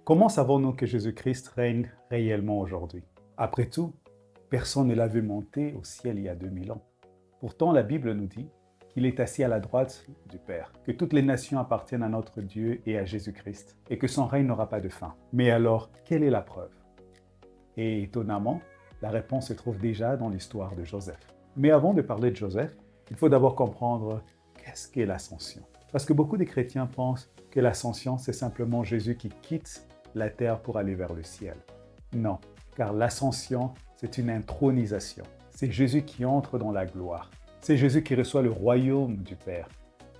Comment savons-nous que Jésus-Christ règne réellement aujourd'hui? Après tout, personne ne l'a vu monter au ciel il y a 2000 ans. Pourtant, la Bible nous dit qu'il est assis à la droite du Père, que toutes les nations appartiennent à notre Dieu et à Jésus-Christ, et que son règne n'aura pas de fin. Mais alors, quelle est la preuve? Et étonnamment, la réponse se trouve déjà dans l'histoire de Joseph. Mais avant de parler de Joseph, il faut d'abord comprendre qu'est-ce qu'est l'ascension. Parce que beaucoup de chrétiens pensent que l'ascension, c'est simplement Jésus qui quitte la terre pour aller vers le ciel. Non, car l'ascension, c'est une intronisation. C'est Jésus qui entre dans la gloire. C'est Jésus qui reçoit le royaume du Père.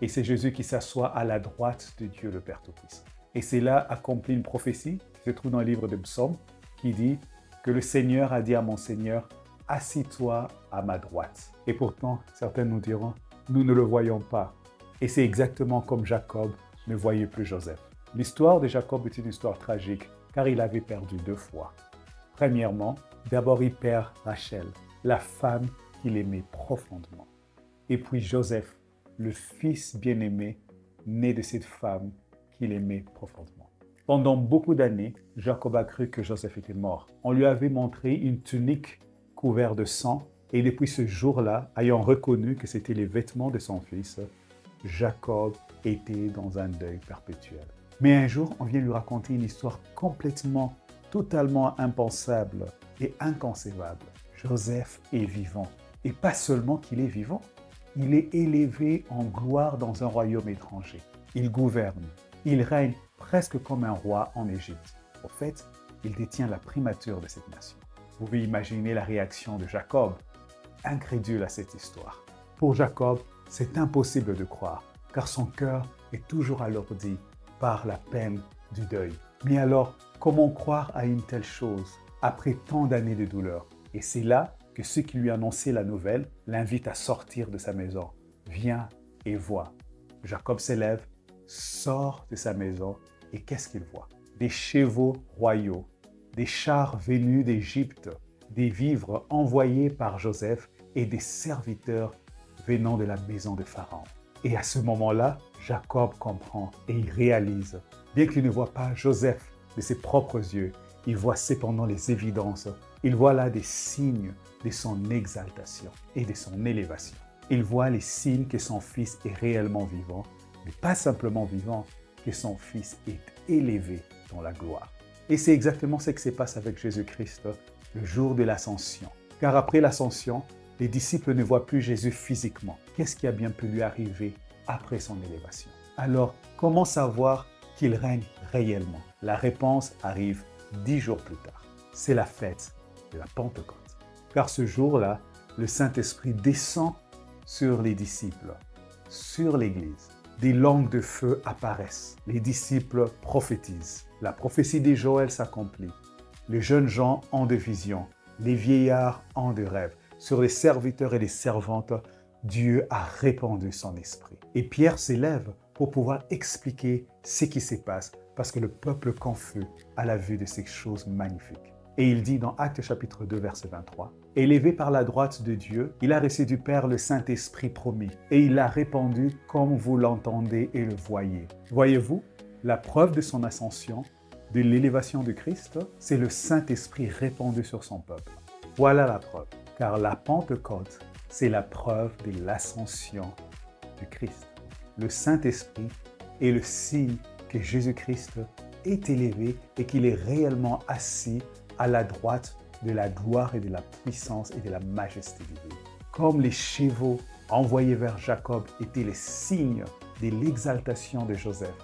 Et c'est Jésus qui s'assoit à la droite de Dieu le Père Tout-Puissant. Et c'est là accomplit une prophétie qui se trouve dans le livre de Psaume, qui dit que le Seigneur a dit à mon Seigneur, « Assis-toi à ma droite ». Et pourtant, certains nous diront, « Nous ne le voyons pas ». Et c'est exactement comme Jacob ne voyait plus Joseph. L'histoire de Jacob est une histoire tragique, car il avait perdu 2 fois. Premièrement, d'abord il perd Rachel, la femme qu'il aimait profondément. Et puis Joseph, le fils bien-aimé, né de cette femme qu'il aimait profondément. Pendant beaucoup d'années, Jacob a cru que Joseph était mort. On lui avait montré une tunique couverte de sang, et depuis ce jour-là, ayant reconnu que c'était les vêtements de son fils, Jacob était dans un deuil perpétuel. Mais un jour, on vient lui raconter une histoire totalement impensable et inconcevable. Joseph est vivant. Et pas seulement qu'il est vivant, il est élevé en gloire dans un royaume étranger. Il gouverne, il règne presque comme un roi en Égypte. Au fait, il détient la primature de cette nation. Vous pouvez imaginer la réaction de Jacob, incrédule à cette histoire. Pour Jacob, c'est impossible de croire, car son cœur est toujours alourdi par la peine du deuil. Mais alors, comment croire à une telle chose après tant d'années de douleur? Et c'est là que ceux qui lui annonçaient la nouvelle l'invitent à sortir de sa maison. Viens et vois. Jacob s'élève, sort de sa maison et qu'est-ce qu'il voit? Des chevaux royaux, des chars venus d'Égypte, des vivres envoyés par Joseph et des serviteurs venant de la maison de Pharaon. Et à ce moment-là, Jacob comprend et il réalise. Bien qu'il ne voit pas Joseph de ses propres yeux, il voit cependant les évidences. Il voit là des signes de son exaltation et de son élévation. Il voit les signes que son fils est réellement vivant, mais pas simplement vivant, que son fils est élevé dans la gloire. Et c'est exactement ce qui se passe avec Jésus-Christ le jour de l'ascension. Car après l'ascension, les disciples ne voient plus Jésus physiquement. Qu'est-ce qui a bien pu lui arriver après son élévation? Alors, comment savoir qu'il règne réellement? La réponse arrive 10 jours plus tard. C'est la fête de la Pentecôte. Car ce jour-là, le Saint-Esprit descend sur les disciples, sur l'Église. Des langues de feu apparaissent. Les disciples prophétisent. La prophétie de Joël s'accomplit. Les jeunes gens ont des visions. Les vieillards ont des rêves. Sur les serviteurs et les servantes, Dieu a répandu son esprit. Et Pierre s'élève pour pouvoir expliquer ce qui se passe parce que le peuple confus à la vue de ces choses magnifiques. Et il dit dans Actes chapitre 2, verset 23, « Élevé par la droite de Dieu, il a reçu du Père le Saint-Esprit promis, et il l'a répandu comme vous l'entendez et le voyez. » Voyez-vous, la preuve de son ascension, de l'élévation de Christ, c'est le Saint-Esprit répandu sur son peuple. Voilà la preuve, car la Pentecôte, c'est la preuve de l'ascension du Christ. Le Saint-Esprit est le signe que Jésus-Christ est élevé et qu'il est réellement assis à la droite de la gloire et de la puissance et de la majesté divine. Comme les chevaux envoyés vers Jacob étaient les signes de l'exaltation de Joseph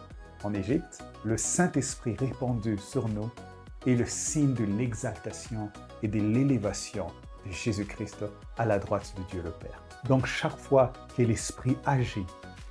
en Égypte, le Saint-Esprit répandu sur nous est le signe de l'exaltation et de l'élévation de Jésus-Christ à la droite de Dieu le Père. Donc chaque fois que l'Esprit agit,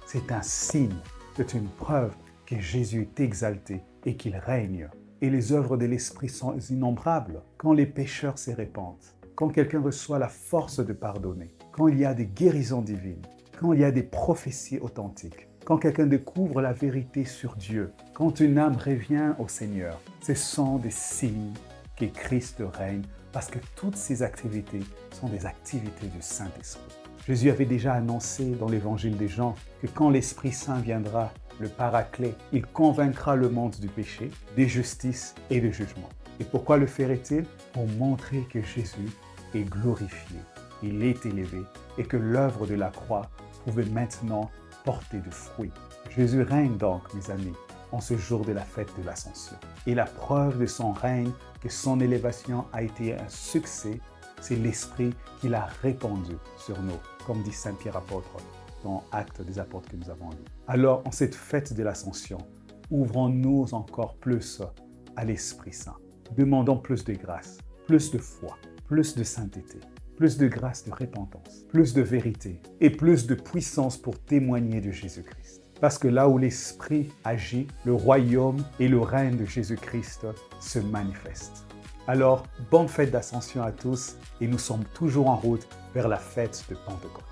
c'est un signe, c'est une preuve que Jésus est exalté et qu'il règne. Et les œuvres de l'Esprit sont innombrables. Quand les pécheurs se répandent, quand quelqu'un reçoit la force de pardonner, quand il y a des guérisons divines, quand il y a des prophéties authentiques, quand quelqu'un découvre la vérité sur Dieu, quand une âme revient au Seigneur, ce sont des signes que Christ règne parce que toutes ces activités sont des activités du Saint-Esprit. Jésus avait déjà annoncé dans l'évangile de Jean que quand l'Esprit Saint viendra, le Paraclet. Il convaincra le monde du péché, des justices et du jugement. Et pourquoi le ferait-il? Pour montrer que Jésus est glorifié, il est élevé et que l'œuvre de la croix pouvait maintenant porter du fruit. Jésus règne donc, mes amis, en ce jour de la fête de l'Ascension. Et la preuve de son règne, que son élévation a été un succès, c'est l'Esprit qu'il a répandu sur nous, comme dit Saint Pierre apôtre dans Actes des apôtres que nous avons lu. Alors, en cette fête de l'Ascension, ouvrons-nous encore plus à l'Esprit Saint. Demandons plus de grâce, plus de foi, plus de sainteté, plus de grâce de repentance, plus de vérité et plus de puissance pour témoigner de Jésus-Christ. Parce que là où l'Esprit agit, le royaume et le règne de Jésus-Christ se manifestent. Alors, bonne fête d'Ascension à tous et nous sommes toujours en route vers la fête de Pentecôte.